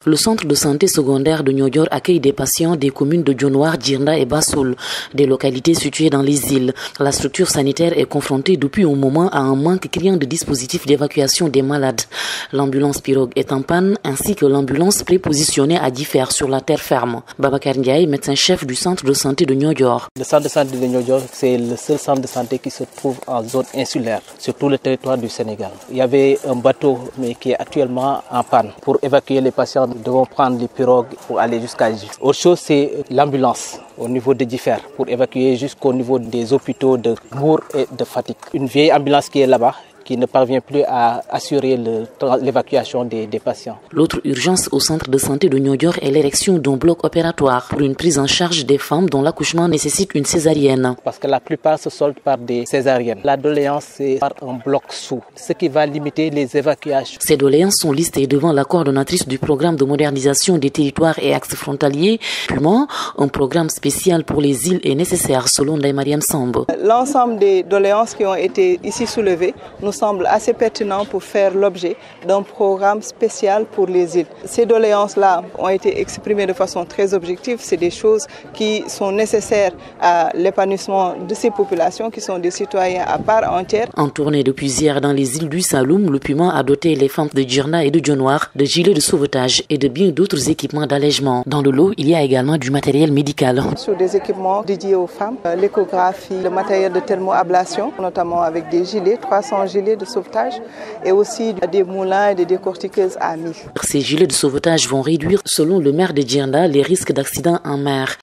Le centre de santé secondaire de Niodior accueille des patients des communes de Dionewar, Djirnda et Bassoul, des localités situées dans les îles. La structure sanitaire est confrontée depuis un moment à un manque criant de dispositifs d'évacuation des malades. L'ambulance pirogue est en panne ainsi que l'ambulance prépositionnée à Differ sur la terre ferme. Babacar Ndiaye, médecin-chef du centre de santé de Niodior. Le centre de santé de Niodior, c'est le seul centre de santé qui se trouve en zone insulaire sur tout le territoire du Sénégal. Il y avait un bateau mais qui est actuellement en panne. Pour évacuer les patients, nous devons prendre les pirogues pour aller jusqu'à Gif. Autre chose, c'est l'ambulance au niveau de Differ pour évacuer jusqu'au niveau des hôpitaux de Mour et de Fatick. Une vieille ambulance qui est là-bas, qui ne parvient plus à assurer l'évacuation des patients. L'autre urgence au centre de santé de Niodior est l'érection d'un bloc opératoire pour une prise en charge des femmes dont l'accouchement nécessite une césarienne. Parce que la plupart se soldent par des césariennes. La doléance, c'est par un bloc sous, ce qui va limiter les évacuations. Ces doléances sont listées devant la coordonnatrice du programme de modernisation des territoires et axes frontaliers. Purement, un programme spécial pour les îles est nécessaire selon Ndeye Mariam Samb. L'ensemble des doléances qui ont été ici soulevées nous semble assez pertinent pour faire l'objet d'un programme spécial pour les îles. Ces doléances-là ont été exprimées de façon très objective. C'est des choses qui sont nécessaires à l'épanouissement de ces populations qui sont des citoyens à part entière. En tournée depuis hier dans les îles du Saloum, le Puma a doté les femmes de Djirnda et de Dionewar de gilets de sauvetage et de bien d'autres équipements d'allègement. Dans le lot, il y a également du matériel médical. Sur des équipements dédiés aux femmes, l'échographie, le matériel de thermoablation, notamment avec des gilets, 300 gilets de sauvetage et aussi des moulins et des décortiqueuses à 1000. Ces gilets de sauvetage vont réduire, selon le maire de Djirnda, les risques d'accidents en mer.